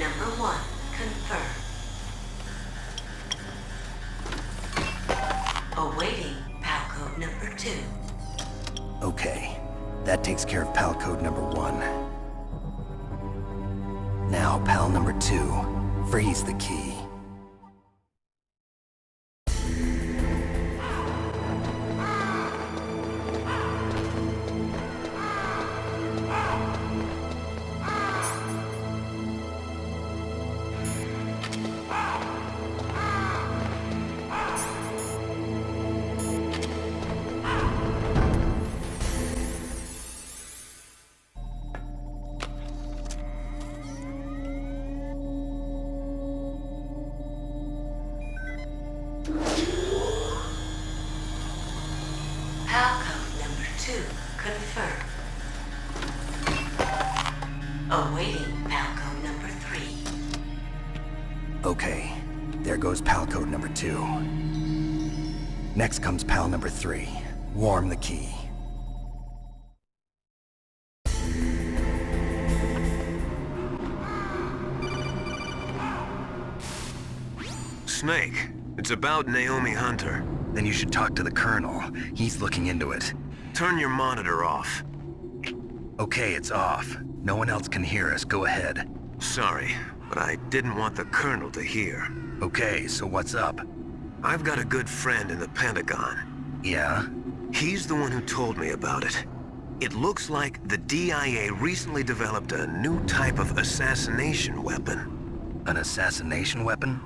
number 1 confirmed. Awaiting PAL code number 2. Okay, that takes care of PAL code number 1. Now PAL number 2. Freeze the key. PAL code number 2 confirmed. Awaiting PAL code number 3. Okay, there goes PAL code number 2. Next comes PAL number 3. Warm the key. Snake, it's about Naomi Hunter. Then you should talk to the Colonel. He's looking into it. Turn your monitor off. Okay, it's off. No one else can hear us. Go ahead. Sorry, but I didn't want the Colonel to hear. Okay, so what's up? I've got a good friend in the Pentagon. Yeah? He's the one who told me about it. It looks like the DIA recently developed a new type of assassination weapon. An assassination weapon?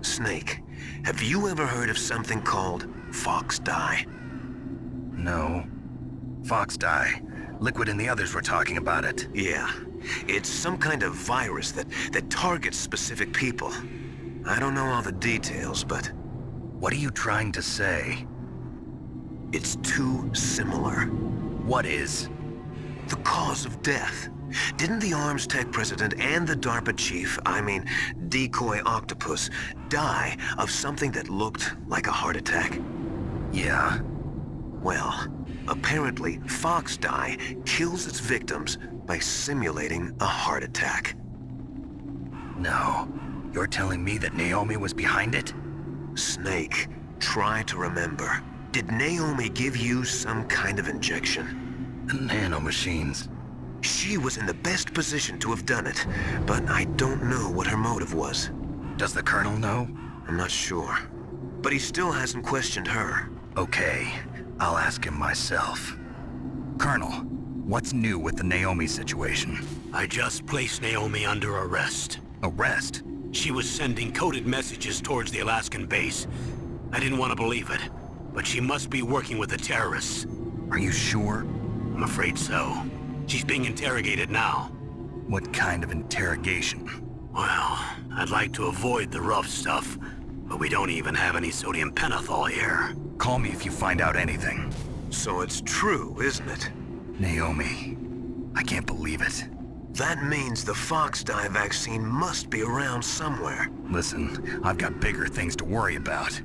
Snake, have you ever heard of something called Fox Dye? No. Fox dye. Liquid and the others were talking about it. Yeah. It's some kind of virus that targets specific people. I don't know all the details, but What are you trying to say? it's too similar. What is? The cause of death. Didn't the Arms Tech president and the DARPA chief, Decoy Octopus, die of something that looked like a heart attack? Yeah? Well, apparently Fox Dye kills its victims by simulating a heart attack. No. You're telling me that Naomi was behind it? Snake, try to remember. Did Naomi give you some kind of injection? The nanomachines. She was in the best position to have done it, but I don't know what her motive was. Does the Colonel know? I'm not sure. But he still hasn't questioned her. Okay, I'll ask him myself. Colonel, what's new with the Naomi situation? I just placed Naomi under arrest. Arrest? She was sending coded messages towards the Alaskan base. I didn't want to believe it, but she must be working with the terrorists. Are you sure? I'm afraid so. She's being interrogated now. What kind of interrogation? Well, I'd like to avoid the rough stuff, but we don't even have any sodium pentothal here. Call me if you find out anything. So it's true, isn't it? Naomi, I can't believe it. That means the Fox Dye vaccine must be around somewhere. Listen, I've got bigger things to worry about.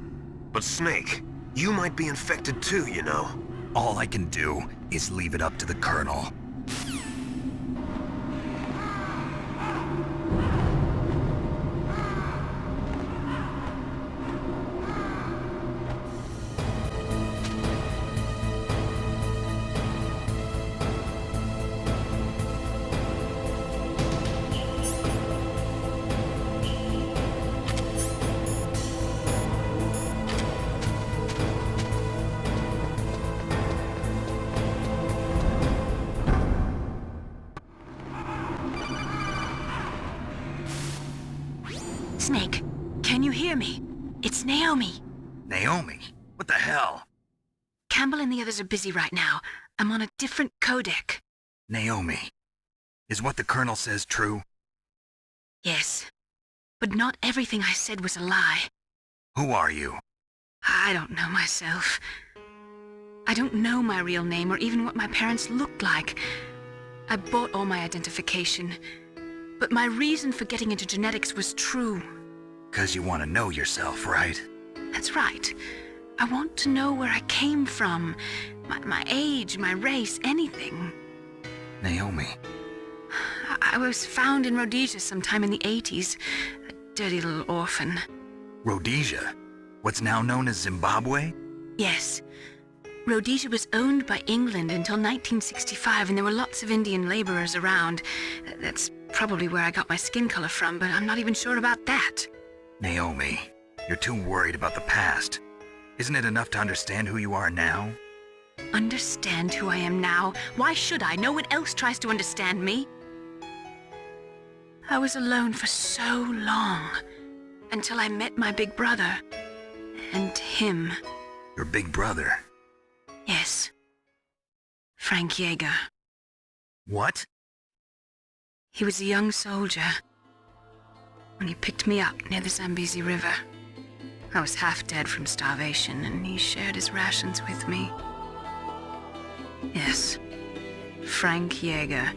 But Snake, you might be infected too, you know. All I can do is leave it up to the Colonel. Snake, can you hear me? It's Naomi. Naomi? What the hell? Campbell and the others are busy right now. I'm on a different codec. Naomi, is what the Colonel says true? Yes, but not everything I said was a lie. Who are you? I don't know myself. I don't know my real name or even what my parents looked like. I bought all my identification, but my reason for getting into genetics was true. 'Cause you want to know yourself, right? That's right. I want to know where I came from, my age, my race, anything. Naomi, I was found in Rhodesia sometime in the 80s. A dirty little orphan. Rhodesia? What's now known as Zimbabwe? Yes. Rhodesia was owned by England until 1965, and there were lots of Indian laborers around. That's probably where I got my skin color from, but I'm not even sure about that. Naomi, you're too worried about the past. Isn't it enough to understand who you are now? Understand who I am now? Why should I? No one else tries to understand me. I was alone for so long, until I met my big brother. And him. Your big brother? Yes. Frank Yeager. What? He was a young soldier when he picked me up near the Zambezi River. I was half dead from starvation, and he shared his rations with me. Yes, Frank Yeager.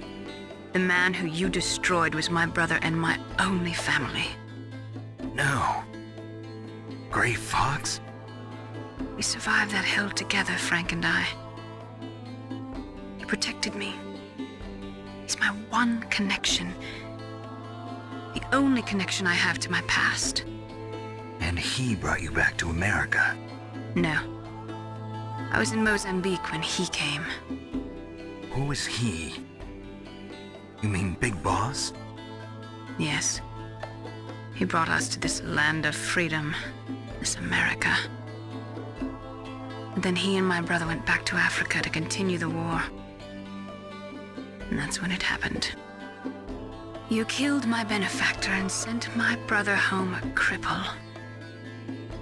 The man who you destroyed was my brother and my only family. No. Gray Fox? We survived that hell together, Frank and I. He protected me. He's my one connection. The only connection I have to my past. And he brought you back to America? No. I was in Mozambique when he came. Who is he? You mean Big Boss? Yes. He brought us to this land of freedom, this America. And then he and my brother went back to Africa to continue the war. And that's when it happened. You killed my benefactor and sent my brother home a cripple.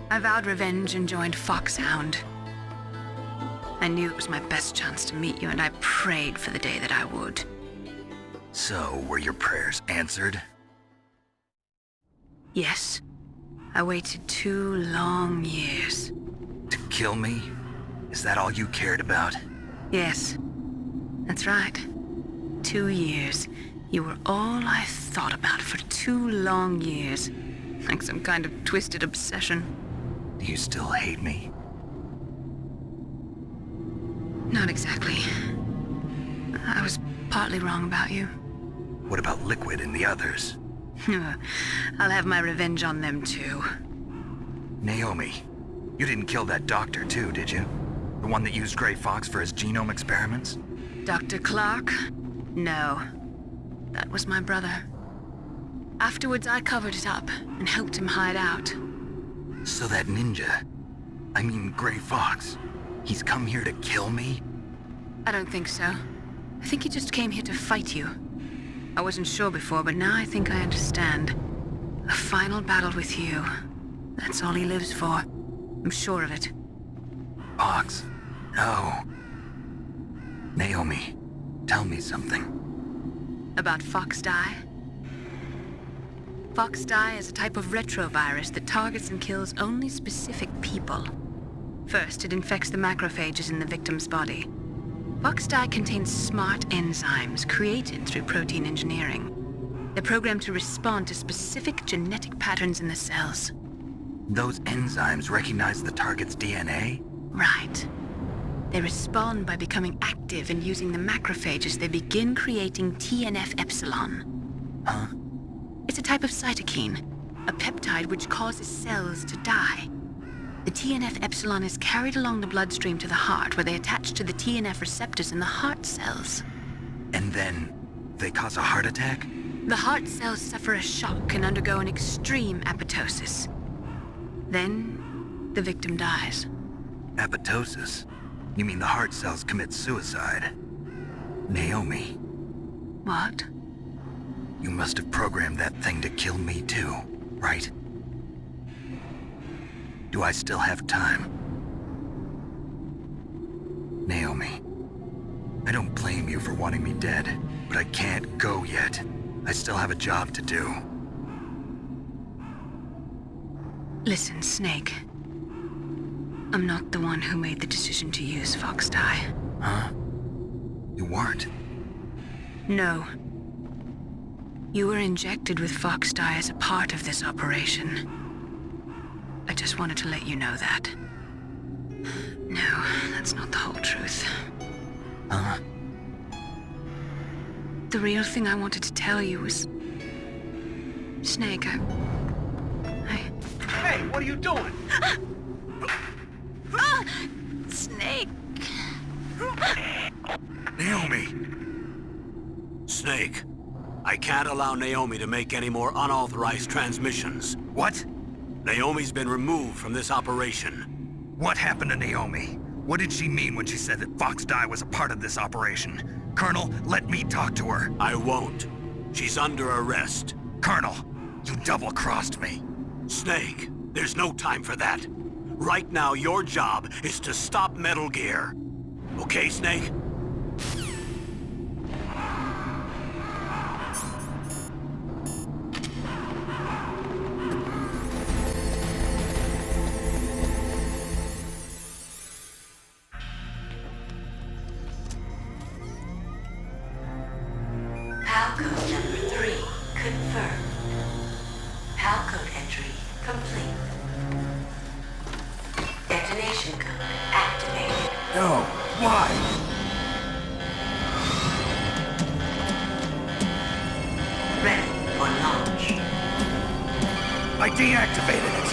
I vowed revenge and joined Foxhound. I knew it was my best chance to meet you, and I prayed for the day that I would. So, were your prayers answered? Yes. I waited 2 long years. To kill me? Is that all you cared about? Yes. That's right. 2 years. You were all I thought about for 2 long years. Like some kind of twisted obsession. Do you still hate me? Not exactly. I was partly wrong about you. What about Liquid and the others? I'll have my revenge on them too. Naomi, you didn't kill that doctor too, did you? The one that used Gray Fox for his genome experiments? Dr. Clark? No. That was my brother. Afterwards, I covered it up and helped him hide out. So that ninja, I mean Gray Fox, he's come here to kill me? I don't think so. I think he just came here to fight you. I wasn't sure before, but now I think I understand. A final battle with you. That's all he lives for. I'm sure of it. Fox, no. Naomi, tell me something. About Foxdie? Foxdie is a type of retrovirus that targets and kills only specific people. First, it infects the macrophages in the victim's body. Foxdie contains smart enzymes created through protein engineering. They're programmed to respond to specific genetic patterns in the cells. Those enzymes recognize the target's DNA? Right. They respond by becoming active and using the macrophages. They begin creating TNF-epsilon. Huh? It's a type of cytokine, a peptide which causes cells to die. The TNF-epsilon is carried along the bloodstream to the heart, where they attach to the TNF receptors in the heart cells. And then they cause a heart attack? The heart cells suffer a shock and undergo an extreme apoptosis. Then, the victim dies. Apoptosis? You mean the heart cells commit suicide? Naomi, What? you must have programmed that thing to kill me too, right? Do I still have time? Naomi, I don't blame you for wanting me dead, but I can't go yet. I still have a job to do. Listen, Snake. I'm not the one who made the decision to use Foxdie. Huh? You weren't? No. You were injected with Foxdie as a part of this operation. I just wanted to let you know that. No, that's not the whole truth. Huh? The real thing I wanted to tell you was... Snake, I... Hey, what are you doing? Snake! Naomi! Snake, I can't allow Naomi to make any more unauthorized transmissions. What? Naomi's been removed from this operation. What happened to Naomi? What did she mean when she said that Fox Die was a part of this operation? Colonel, let me talk to her. I won't. She's under arrest. Colonel, you double-crossed me. Snake, there's no time for that. Right now, your job is to stop Metal Gear. Okay, Snake? PAL code number 3 confirmed. PAL code entry complete. Detonation code activated. No, why? Ready for launch. I deactivated it.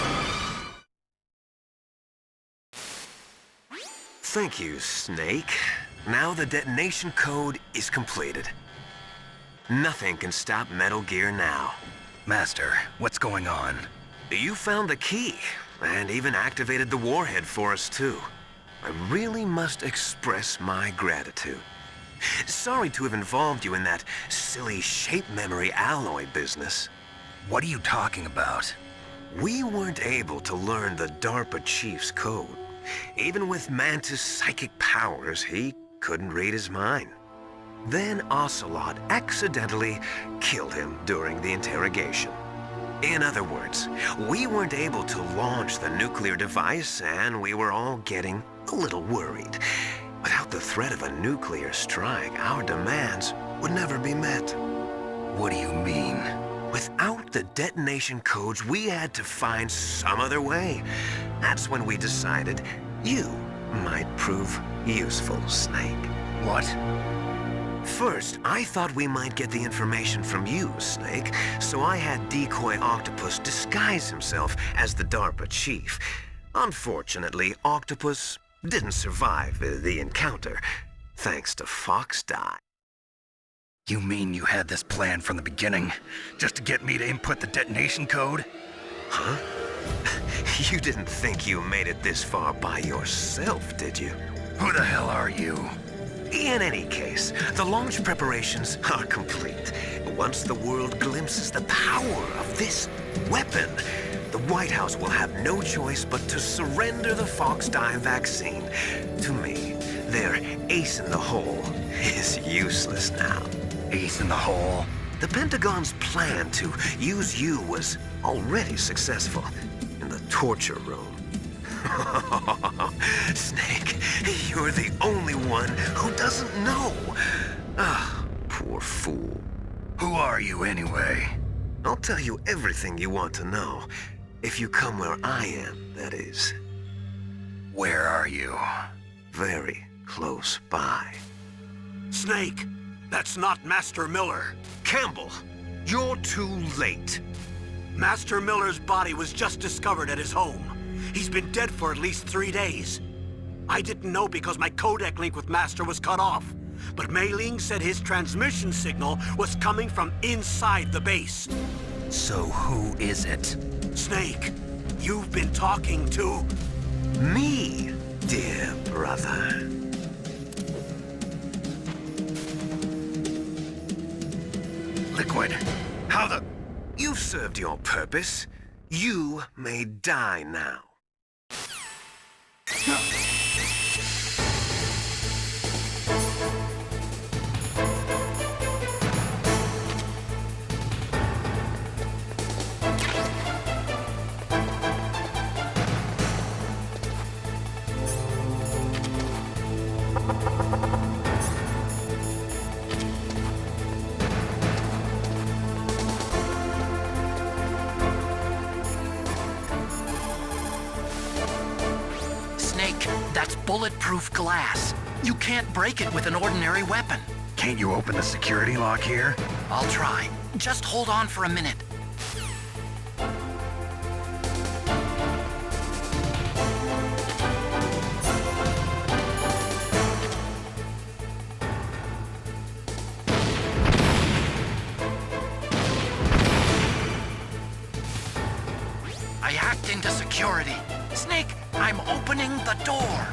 Thank you, Snake. Now the detonation code is completed. Nothing can stop Metal Gear now. Master, what's going on? You found the key, and even activated the warhead for us, too. I really must express my gratitude. Sorry to have involved you in that silly shape memory alloy business. What are you talking about? We weren't able to learn the DARPA chief's code. Even with Mantis' psychic powers, he couldn't read his mind. Then Ocelot accidentally killed him during the interrogation. In other words, we weren't able to launch the nuclear device, and we were all getting a little worried. Without the threat of a nuclear strike, our demands would never be met. What do you mean? Without the detonation codes, we had to find some other way. That's when we decided you might prove useful, Snake. What? First, I thought we might get the information from you, Snake, so I had Decoy Octopus disguise himself as the DARPA chief. Unfortunately, Octopus didn't survive the encounter, thanks to Fox Die. You mean you had this plan from the beginning? Just to get me to input the detonation code? Huh? You didn't think you made it this far by yourself, did you? Who the hell are you? In any case, the launch preparations are complete. Once the world glimpses the power of this weapon, the White House will have no choice but to surrender the Fox Die vaccine to me. Their ace in the hole is useless now. Ace in the hole? The Pentagon's plan to use you was already successful in the torture room. Snake, you're the only one who doesn't know. Ah, poor fool. Who are you anyway? I'll tell you everything you want to know. If you come where I am, that is. Where are you? Very close by. Snake, that's not Master Miller. Campbell, you're too late. Master Miller's body was just discovered at his home. He's been dead for at least 3 days. I didn't know because my codec link with Master was cut off. But Mei Ling said his transmission signal was coming from inside the base. So who is it? Snake, you've been talking to... Me, dear brother. Liquid. How the... You've served your purpose. You may die now. Snake, that's bulletproof glass. You can't break it with an ordinary weapon. Can't you open the security lock here? I'll try. Just hold on for a minute. I hacked into security. Snake, I'm opening the door.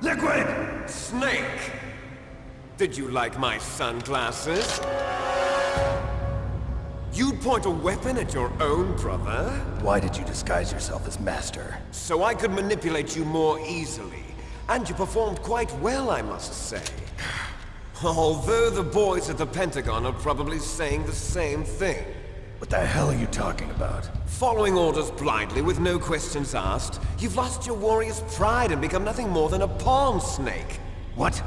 Liquid! Snake! Did you like my sunglasses? You'd point a weapon at your own brother? Why did you disguise yourself as Master? So I could manipulate you more easily. And you performed quite well, I must say. Although the boys at the Pentagon are probably saying the same thing. What the hell are you talking about? Following orders blindly with no questions asked, you've lost your warrior's pride and become nothing more than a pawn, Snake. What?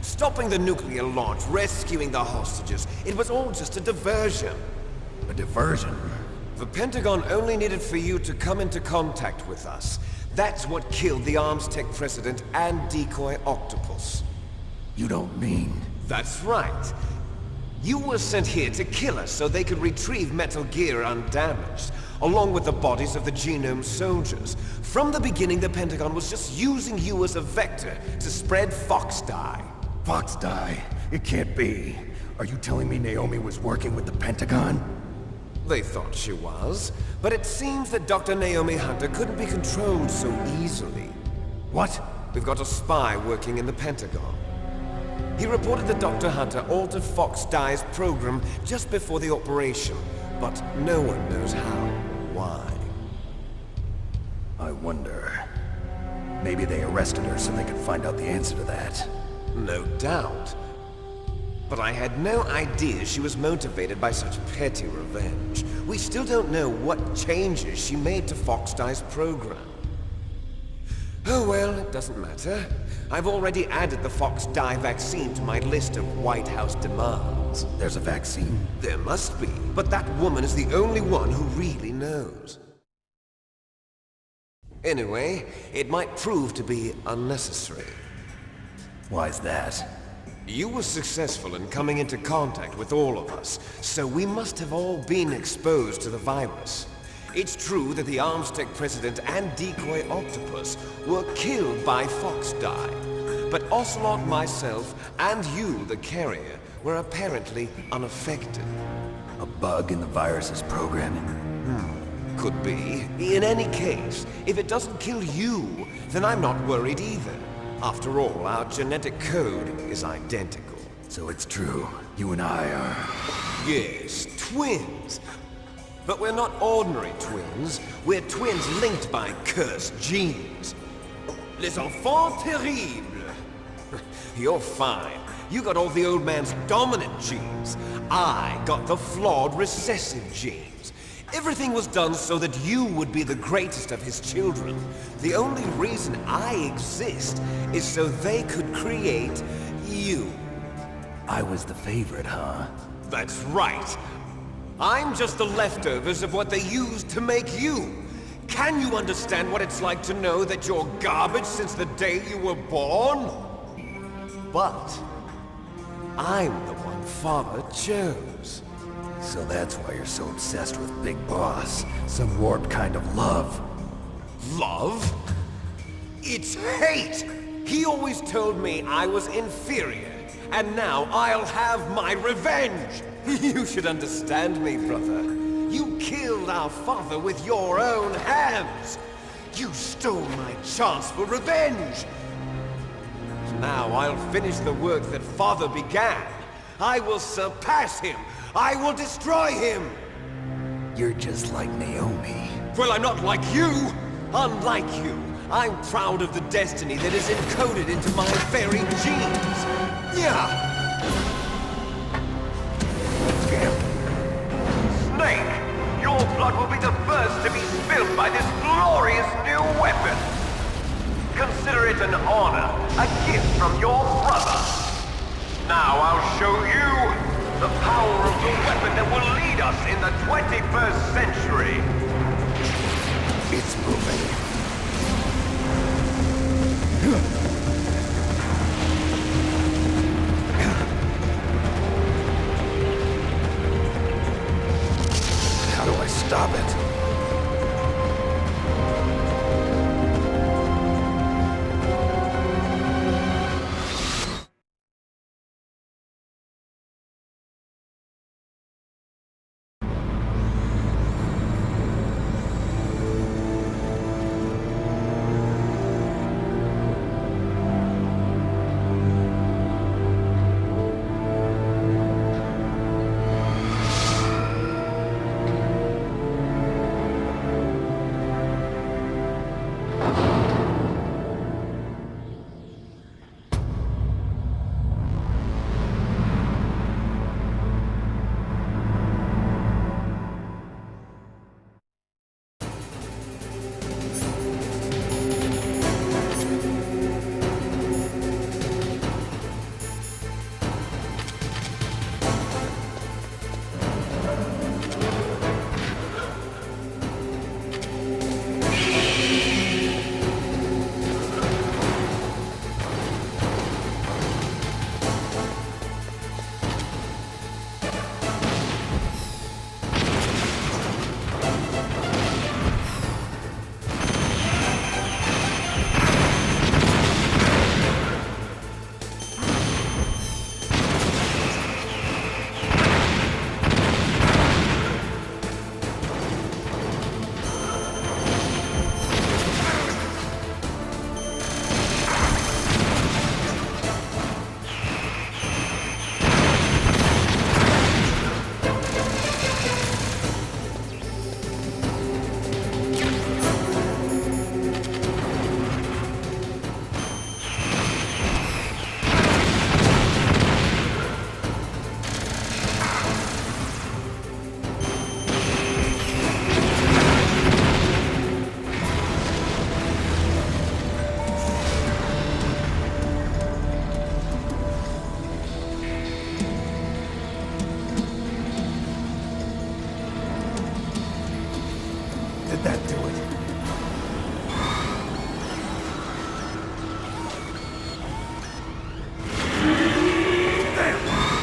Stopping the nuclear launch, rescuing the hostages, it was all just a diversion. A diversion? The Pentagon only needed for you to come into contact with us. That's what killed the Arms Tech President and decoy Octopus. You don't mean... That's right. You were sent here to kill us so they could retrieve Metal Gear undamaged, along with the bodies of the Genome soldiers. From the beginning, the Pentagon was just using you as a vector to spread Fox dye. Fox dye? It can't be. Are you telling me Naomi was working with the Pentagon? They thought she was, but it seems that Dr. Naomi Hunter couldn't be controlled so easily. What? We've got a spy working in the Pentagon. He reported that Dr. Hunter altered Fox Dye's program just before the operation, but no one knows how. Why? I wonder... Maybe they arrested her so they could find out the answer to that. No doubt. But I had no idea she was motivated by such petty revenge. We still don't know what changes she made to Fox Dye's program. Oh well, it doesn't matter. I've already added the Fox Dye vaccine to my list of White House demands. There's a vaccine? There must be, but that woman is the only one who really knows. Anyway, it might prove to be unnecessary. Why's that? You were successful in coming into contact with all of us, so we must have all been exposed to the virus. It's true that the Arms Tech President and Decoy Octopus were killed by Fox Dye, but Ocelot, myself, and you, the carrier, were apparently unaffected. A bug in the virus's programming? Could be. In any case, if it doesn't kill you, then I'm not worried either. After all, our genetic code is identical. So it's true. You and I are... Yes, twins. But we're not ordinary twins. We're twins linked by cursed genes. Les enfants terribles. You're fine. You got all the old man's dominant genes. I got the flawed recessive genes. Everything was done so that you would be the greatest of his children. The only reason I exist is so they could create you. I was the favorite, huh? That's right. I'm just the leftovers of what they used to make you. Can you understand what it's like to know that you're garbage since the day you were born? But I'm the one Father chose. So that's why you're so obsessed with Big Boss. Some warped kind of love. Love? It's hate! He always told me I was inferior, and now I'll have my revenge! You should understand me, brother. You killed our father with your own hands! You stole my chance for revenge! Now I'll finish the work that Father began. I will surpass him! I will destroy him! You're just like Naomi. Well, I'm not like you! Unlike you, I'm proud of the destiny that is encoded into my very genes! Yeah! Snake! blood will be the first to be spilled by this glorious new weapon. Consider it an honor, a gift from your brother. Now I'll show you the power of the weapon that will lead us in the 21st century. It's moving. How do I stop it? Did that do it?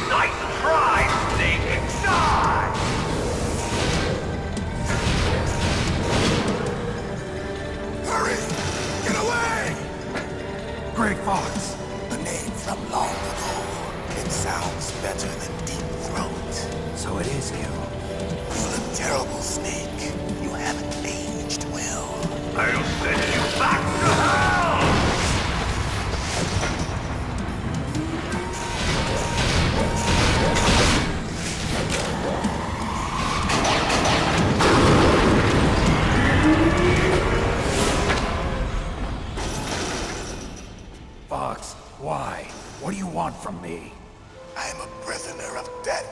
Nice try, Snake! Die! Hurry! Get away! Grey Fox. A name from long ago. It sounds better than Deep Throat. So it is you. You look terrible, Snake. You haven't aged well. I'll send you back to hell! Fox, why? What do you want from me? I'm a prisoner of death.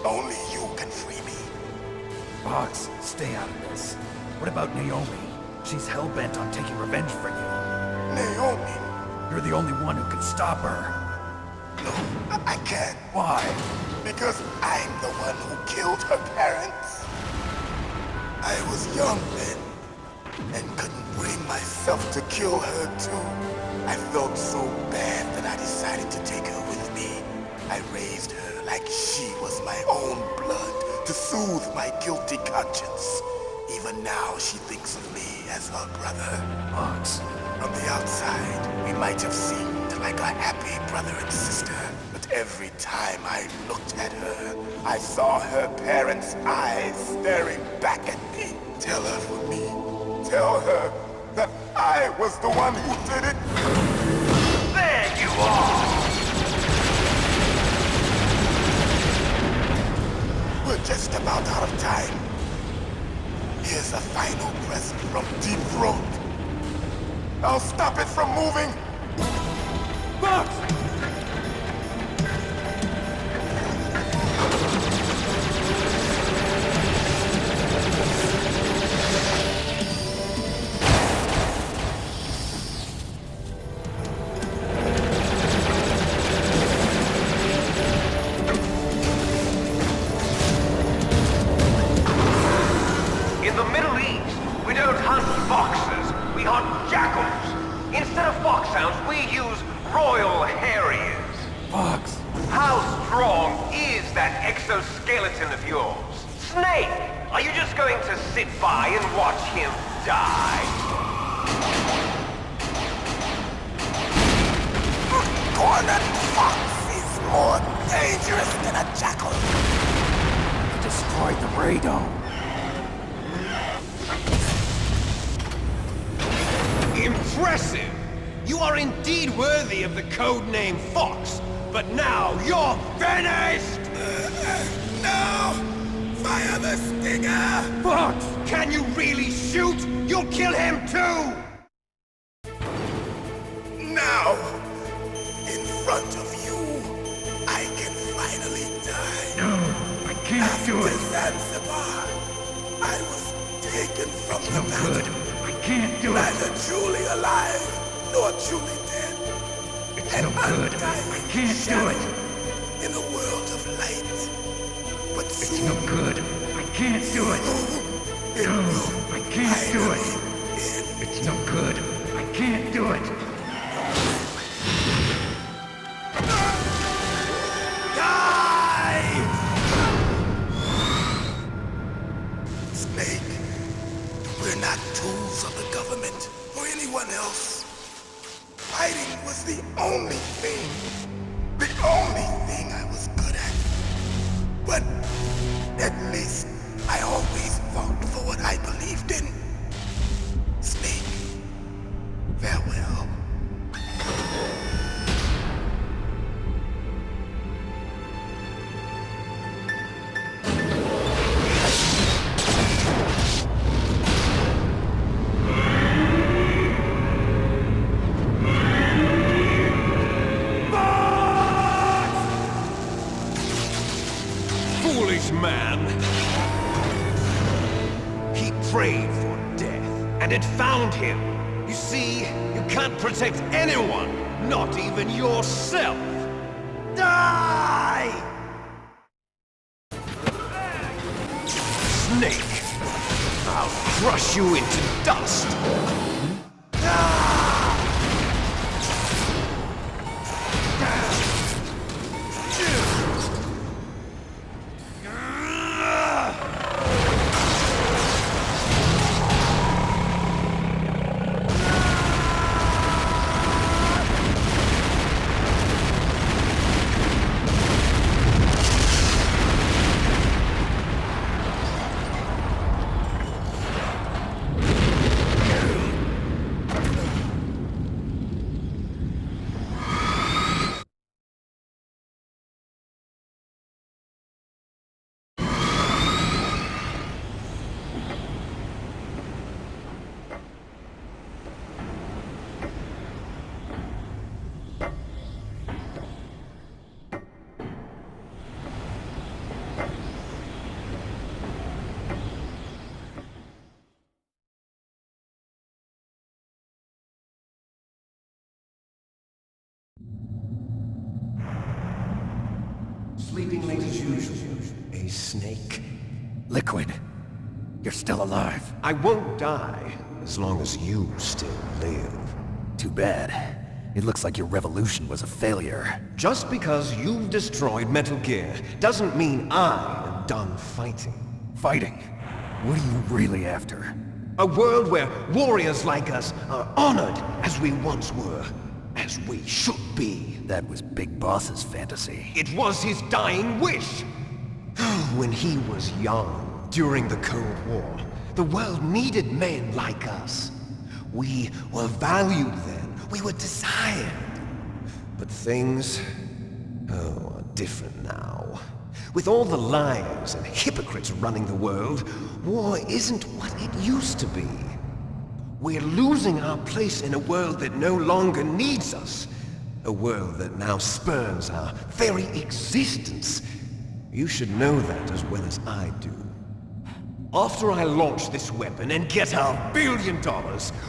Only you can free me. Fox, stay out of this. What about Naomi? She's hell-bent on taking revenge for you. Naomi? You're the only one who can stop her. No, I can't. Why? Because I'm the one who killed her parents. I was young then, and couldn't bring myself to kill her too. I felt so bad that I decided to take her with me. I raised her like she was my own blood to soothe my guilty conscience. Even now, she thinks of me as her brother. Fox. From the outside, we might have seemed like a happy brother and sister, but every time I looked at her, I saw her parents' eyes staring back at me. Tell her for me. Tell her that I was the one who did it. There you are! We're just about out of time. Here's a final present from Deep Throat. I'll stop it from moving. Fox! jackals. Instead of foxhounds, we use Royal Harriers. Fox! How strong is that exoskeleton of yours? Snake, are you just going to sit by and watch him die? Cornered fox is more dangerous than a jackal. He destroyed the radome. Impressive! You are indeed worthy of the codename Fox, but now you're finished! No! Fire the stinger! Fox, can you really shoot? You'll kill him too! Now, in front of you, I can finally die. No, I can't do After it. Zanzibar, I was taken from It's the no battle. good. I can't do it. Neither truly alive, nor truly dead. It's An no good. undying I can't do shadow it. in a world of light. But It's soon, no good. I can't do it. it No, will I can't do it. finally end. It's no good. I can't do it. Snake, we're not tools of the government or anyone else. Fighting was the only thing I was good at. But at least I always fought for what I believed in. Snake, farewell. Foolish man! He prayed for death, and it found him. You see, you can't protect anyone, not even yourself. Die! Snake, I'll crush you into dust. Sleeping late as usual. A snake. Liquid, you're still alive. I won't die as long as you still live. Too bad. It looks like your revolution was a failure. Just because you've destroyed Metal Gear doesn't mean I am done fighting. Fighting? What are you really after? A world where warriors like us are honored as we once were, as we should be. That was Big Boss's fantasy. It was his dying wish. When he was young, during the Cold War, the world needed men like us. We were valued then. We were desired. But things, are different now. With all the liars and hypocrites running the world, war isn't what it used to be. We're losing our place in a world that no longer needs us. A world that now spurns our very existence. You should know that as well as I do. After I launch this weapon and get our $1 billion,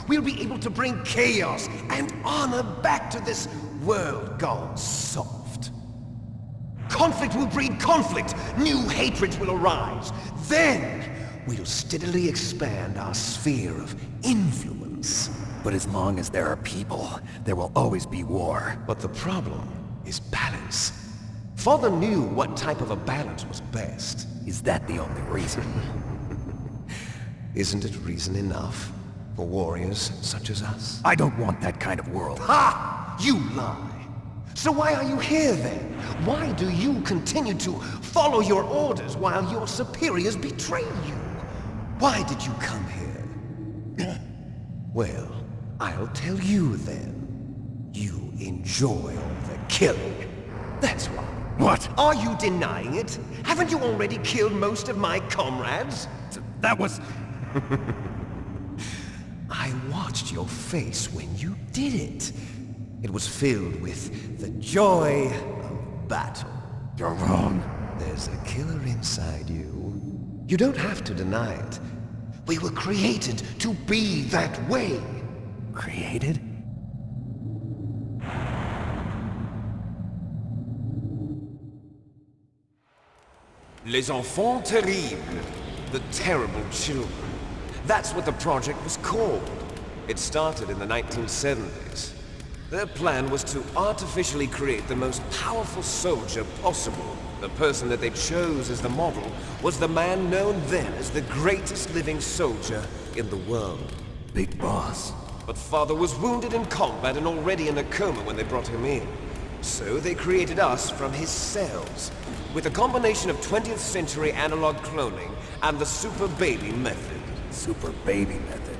we'll be able to bring chaos and honor back to this world gone soft. Conflict will breed conflict. New hatreds will arise. Then, we'll steadily expand our sphere of influence. But as long as there are people, there will always be war. But the problem is balance. Father knew what type of a balance was best. Is that the only reason? Isn't it reason enough for warriors such as us? I don't want that kind of world. Ha! You lie! So why are you here then? Why do you continue to follow your orders while your superiors betray you? Why did you come here? Well, I'll tell you then. You enjoy all the killing. That's why. What? Are you denying it? Haven't you already killed most of my comrades? That was... I watched your face when you did it. It was filled with the joy of battle. You're wrong. There's a killer inside you. You don't have to deny it. We were created to be that way. Created? Les enfants terribles. The terrible children. That's what the project was called. It started in the 1970s. Their plan was to artificially create the most powerful soldier possible. The person that they chose as the model was the man known then as the greatest living soldier in the world. Big boss. But Father was wounded in combat and already in a coma when they brought him in. So they created us from his cells, with a combination of 20th century analog cloning and the super baby method. Super baby method.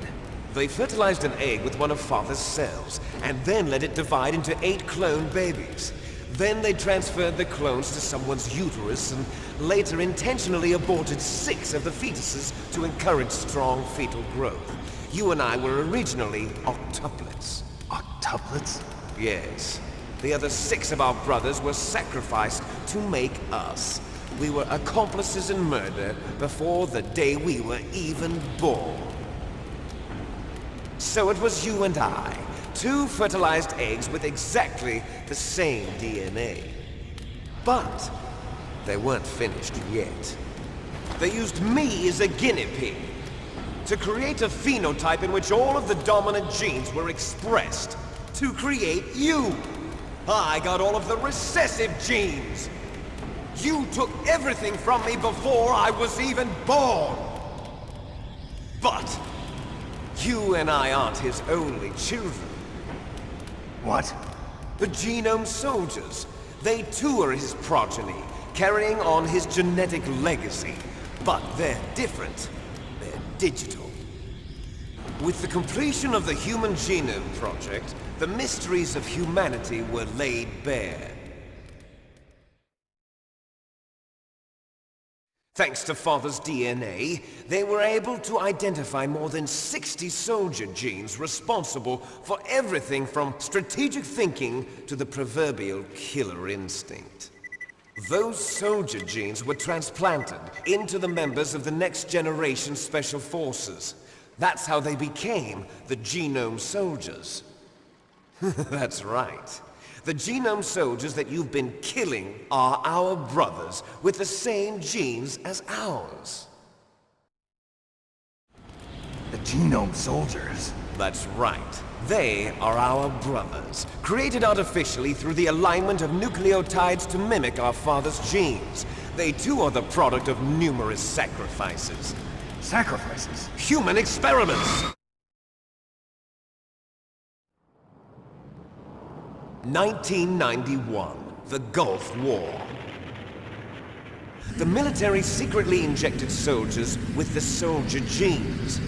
They fertilized an egg with one of Father's cells, and then let it divide into 8 clone babies. Then they transferred the clones to someone's uterus and later intentionally aborted 6 of the fetuses to encourage strong fetal growth. You and I were originally octuplets. Octuplets? Yes. The other 6 of our brothers were sacrificed to make us. We were accomplices in murder before the day we were even born. So it was you and I, 2 fertilized eggs with exactly the same DNA. But they weren't finished yet. They used me as a guinea pig to create a phenotype in which all of the dominant genes were expressed. To create you! I got all of the recessive genes! You took everything from me before I was even born! But you and I aren't his only children. What? The Genome Soldiers. They too are his progeny, carrying on his genetic legacy. But they're different. They're digital. With the completion of the Human Genome Project, the mysteries of humanity were laid bare. Thanks to Father's DNA, they were able to identify more than 60 soldier genes responsible for everything from strategic thinking to the proverbial killer instinct. Those soldier genes were transplanted into the members of the next generation Special Forces. That's how they became the Genome Soldiers. That's right. The Genome Soldiers that you've been killing are our brothers with the same genes as ours. The Genome Soldiers? That's right. They are our brothers, created artificially through the alignment of nucleotides to mimic our father's genes. They too are the product of numerous sacrifices. Sacrifices? Human experiments! 1991, the Gulf War. The military secretly injected soldiers with the soldier genes.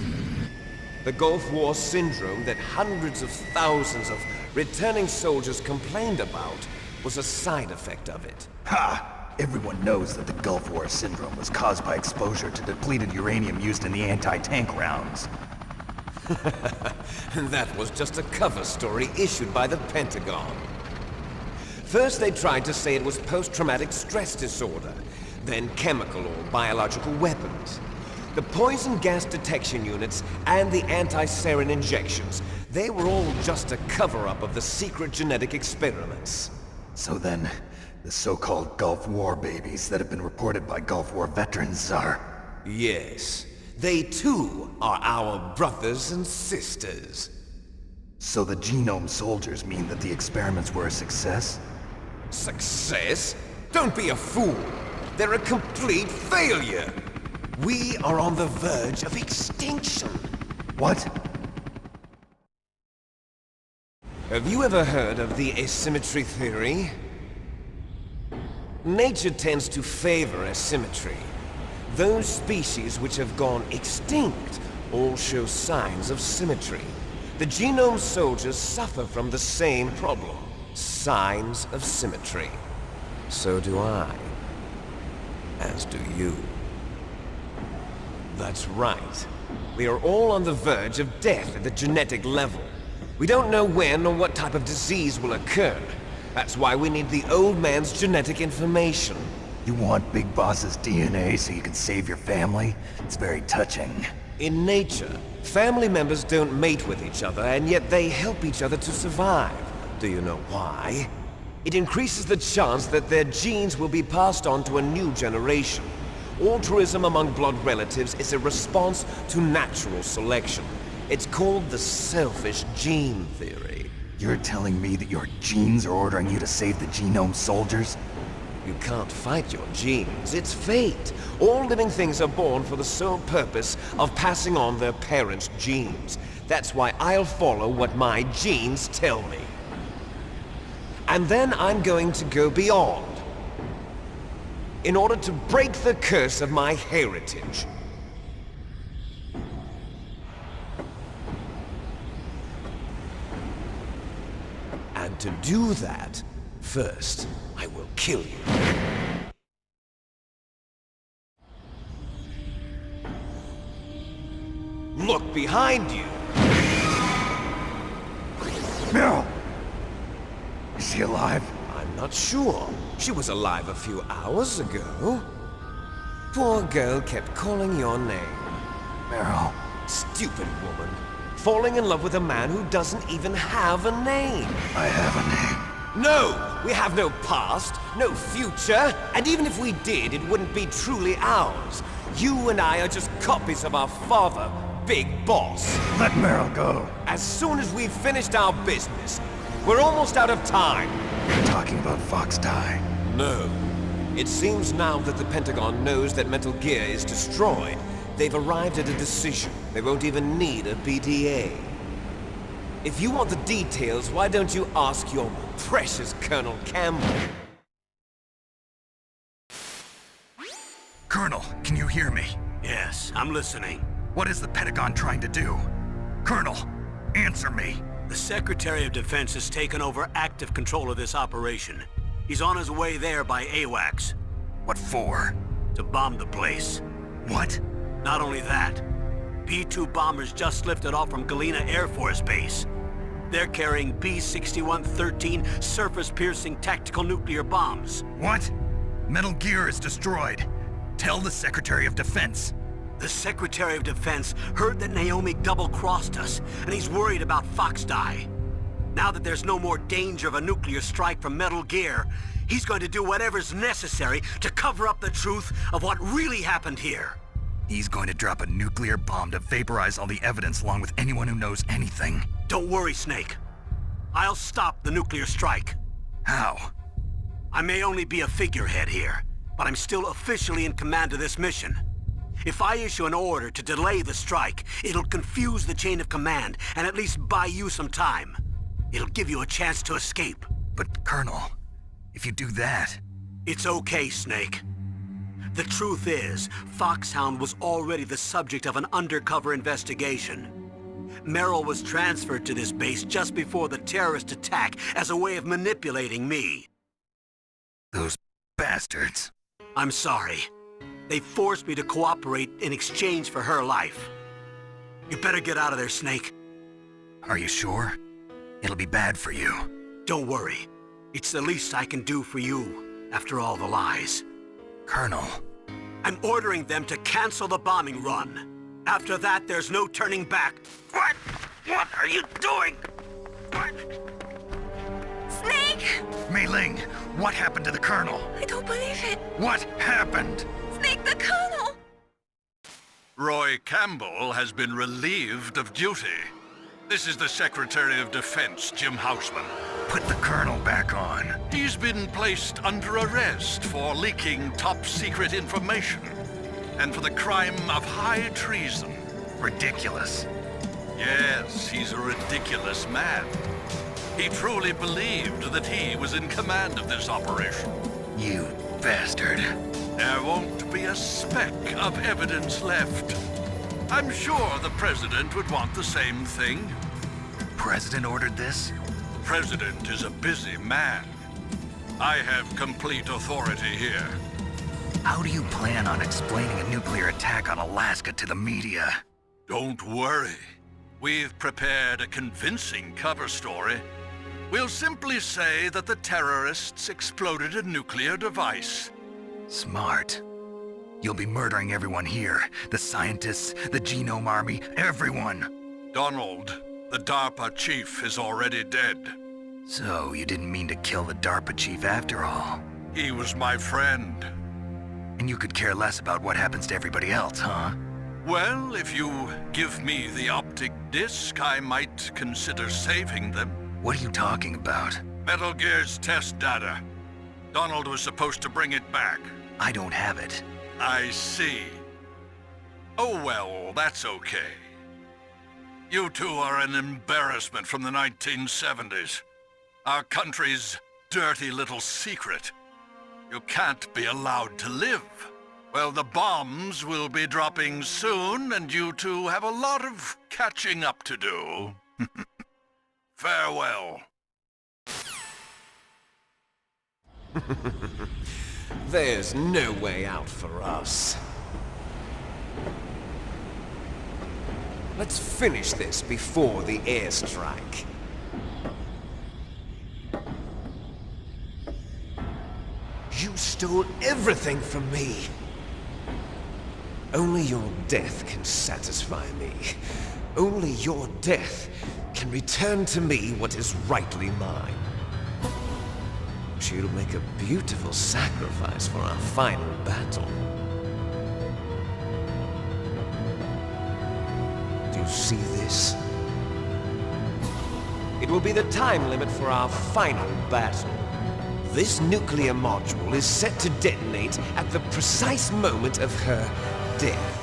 The Gulf War syndrome that hundreds of thousands of returning soldiers complained about was a side effect of it. Ha! Everyone knows that the Gulf War syndrome was caused by exposure to depleted uranium used in the anti-tank rounds. That was just a cover story issued by the Pentagon. First they tried to say it was post-traumatic stress disorder, then chemical or biological weapons. The poison gas detection units and the anti-sarin injections, they were all just a cover-up of the secret genetic experiments. So then, the so-called Gulf War babies that have been reported by Gulf War veterans are... Yes. They too are our brothers and sisters. So the genome soldiers mean that the experiments were a success? Success? Don't be a fool. They're a complete failure. We are on the verge of extinction. What? Have you ever heard of the asymmetry theory? Nature tends to favor asymmetry. Those species which have gone extinct all show signs of symmetry. The genome soldiers suffer from the same problem. Signs of symmetry. So do I. As do you. That's right. We are all on the verge of death at the genetic level. We don't know when or what type of disease will occur. That's why we need the old man's genetic information. You want Big Boss's DNA so you can save your family? It's very touching. In nature, family members don't mate with each other, and yet they help each other to survive. Do you know why? It increases the chance that their genes will be passed on to a new generation. Altruism among blood relatives is a response to natural selection. It's called the selfish gene theory. You're telling me that your genes are ordering you to save the genome soldiers? You can't fight your genes. It's fate. All living things are born for the sole purpose of passing on their parents' genes. That's why I'll follow what my genes tell me. And then I'm going to go beyond. In order to break the curse of my heritage. And to do that, first, I will kill you. Look behind you! Meryl! Is she alive? I'm not sure. She was alive a few hours ago. Poor girl kept calling your name. Meryl. Stupid woman. Falling in love with a man who doesn't even have a name. I have a name. No! We have no past, no future, and even if we did, it wouldn't be truly ours. You and I are just copies of our father, Big Boss. Let Meryl go. As soon as we've finished our business, we're almost out of time. You're talking about Fox Die. No. It seems now that the Pentagon knows that Metal Gear is destroyed. They've arrived at a decision. They won't even need a PDA. If you want the details, why don't you ask your precious Colonel Campbell? Colonel, can you hear me? Yes, I'm listening. What is the Pentagon trying to do? Colonel, answer me. The Secretary of Defense has taken over active control of this operation. He's on his way there by AWACS. What for? To bomb the place. What? Not only that, B-2 bombers just lifted off from Galena Air Force Base. They're carrying B-6113 surface-piercing tactical nuclear bombs. What? Metal Gear is destroyed. Tell the Secretary of Defense. The Secretary of Defense heard that Naomi double-crossed us, and he's worried about Fox Die. Now that there's no more danger of a nuclear strike from Metal Gear, he's going to do whatever's necessary to cover up the truth of what really happened here. He's going to drop a nuclear bomb to vaporize all the evidence along with anyone who knows anything. Don't worry, Snake. I'll stop the nuclear strike. How? I may only be a figurehead here, but I'm still officially in command of this mission. If I issue an order to delay the strike, it'll confuse the chain of command and at least buy you some time. It'll give you a chance to escape. But, Colonel, if you do that... It's okay, Snake. The truth is, Foxhound was already the subject of an undercover investigation. Merrill was transferred to this base just before the terrorist attack as a way of manipulating me. Those bastards. I'm sorry. They forced me to cooperate in exchange for her life. You better get out of there, Snake. Are you sure? It'll be bad for you. Don't worry. It's the least I can do for you, after all the lies. Colonel. I'm ordering them to cancel the bombing run. After that, there's no turning back. What? What are you doing? What? Snake! Mei Ling, what happened to the Colonel? I don't believe it. What happened? Snake, the Colonel! Roy Campbell has been relieved of duty. This is the Secretary of Defense, Jim Houseman. Put the colonel back on. He's been placed under arrest for leaking top-secret information and for the crime of high treason. Ridiculous. Yes, he's a ridiculous man. He truly believed that he was in command of this operation. You bastard. There won't be a speck of evidence left. I'm sure the President would want the same thing. President ordered this? President is a busy man. I have complete authority here. How do you plan on explaining a nuclear attack on Alaska to the media? Don't worry. We've prepared a convincing cover story. We'll simply say that the terrorists exploded a nuclear device. Smart. You'll be murdering everyone here. The scientists, the Genome Army, everyone. Donald, the DARPA chief, is already dead. So, you didn't mean to kill the DARPA chief after all? He was my friend. And you could care less about what happens to everybody else, huh? Well, if you give me the optic disc, I might consider saving them. What are you talking about? Metal Gear's test data. Donald was supposed to bring it back. I don't have it. I see. Oh well, that's okay. You two are an embarrassment from the 1970s. Our country's dirty little secret. You can't be allowed to live. Well, the bombs will be dropping soon, and you two have a lot of catching up to do. Farewell. There's no way out for us. Let's finish this before the airstrike. You stole everything from me. Only your death can satisfy me. Only your death can return to me what is rightly mine. She'll make a beautiful sacrifice for our final battle. Do you see this? It will be the time limit for our final battle. This nuclear module is set to detonate at the precise moment of her death.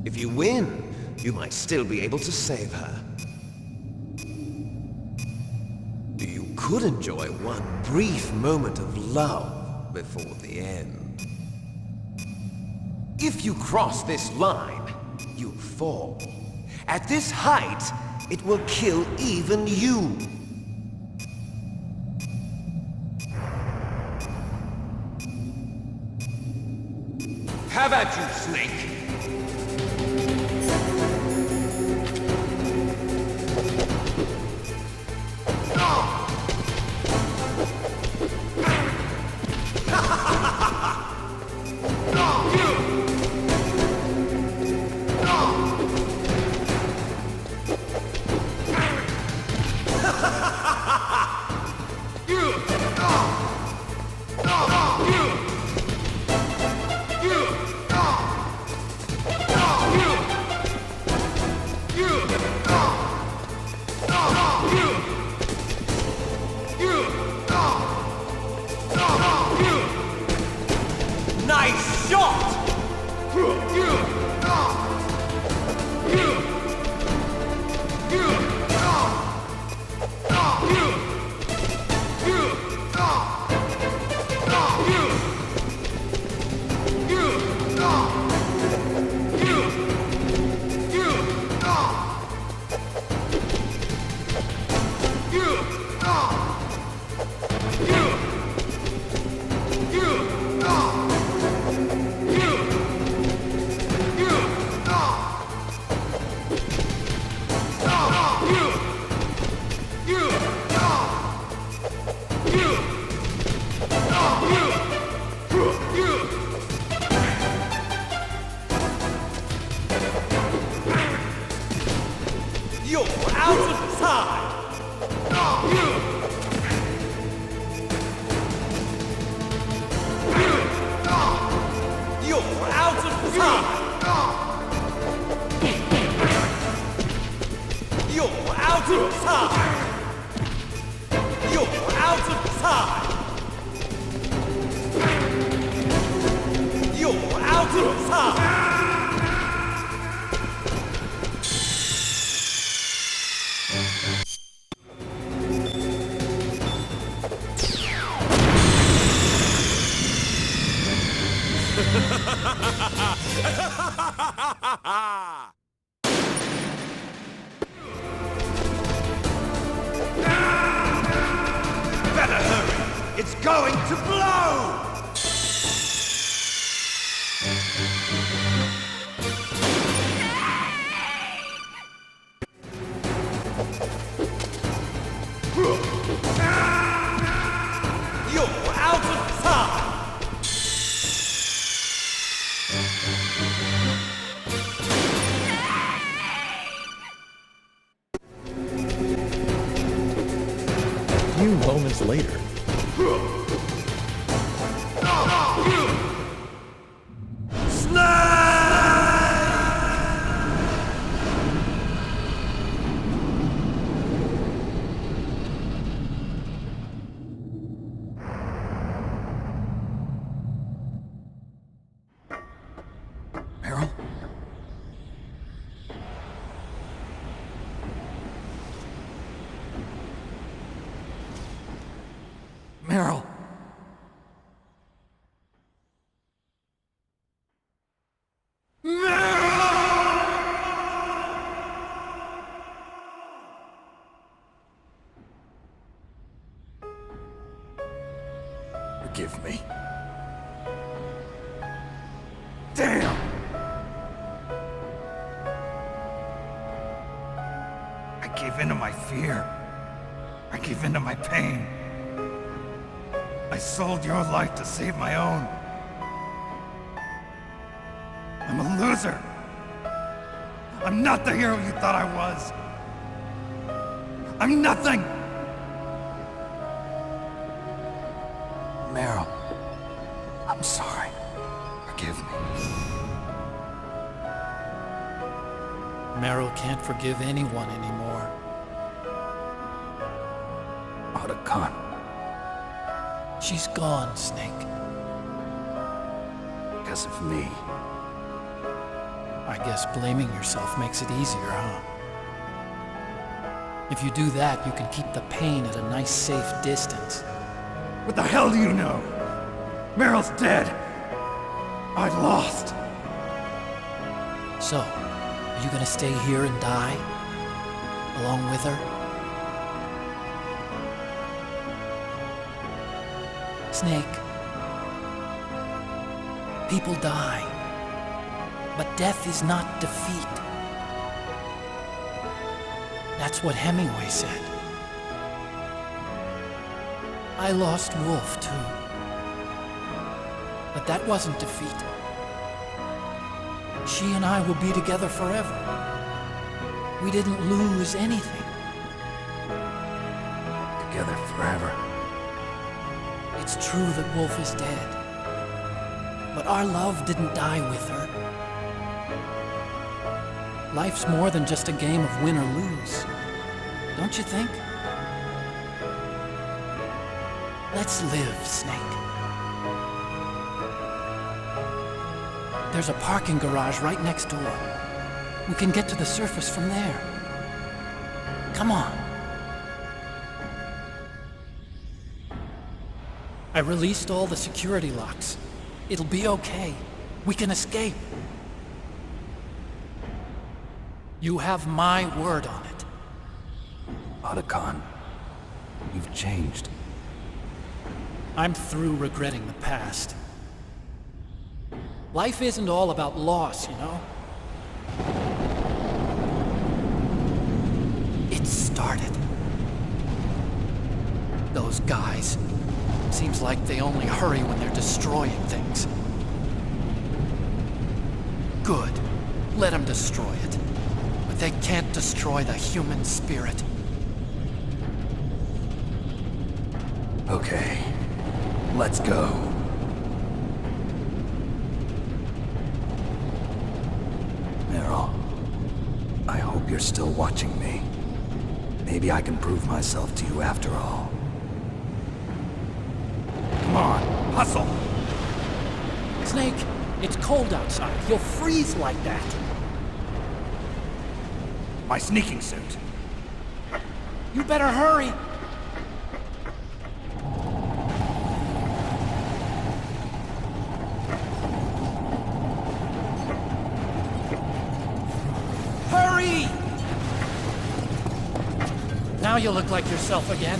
If you win, you might still be able to save her. You could enjoy one brief moment of love before the end. If you cross this line, you'll fall. At this height, it will kill even you. Have at you, Snake! Nice shot! time! You're out of time! You're out of time! Better hurry! It's going to blow! You're out of time! A few moments later. Meryl? Meryl! Forgive me. Damn! I gave in to my fear. I gave in to my pain. I sold your life to save my own. I'm a loser. I'm not the hero you thought I was. I'm nothing! Meryl, I'm sorry. Forgive me. Meryl can't forgive anyone anymore. Otacon. She's gone, Snake. Because of me. I guess blaming yourself makes it easier, huh? If you do that, you can keep the pain at a nice, safe distance. What the hell do you know? Meryl's dead. I lost. So, are you gonna stay here and die? Along with her? Snake. People die. But death is not defeat. That's what Hemingway said. I lost Wolf, too. But that wasn't defeat. She and I will be together forever. We didn't lose anything. Together forever. It's true that Wolf is dead. But our love didn't die with her. Life's more than just a game of win or lose. Don't you think? Let's live, Snake. There's a parking garage right next door. We can get to the surface from there. Come on. I released all the security locks. It'll be okay. We can escape. You have my word on it. Otacon, you've changed. I'm through regretting the past. Life isn't all about loss, you know? It started. Those guys. Seems like they only hurry when they're destroying things. Good. Let them destroy it. But they can't destroy the human spirit. Okay. Let's go. Meryl, I hope you're still watching me. Maybe I can prove myself to you after all. Come on, hustle! Snake, it's cold outside. You'll freeze like that. My sneaking suit. You better hurry. Hurry! Now you look like yourself again.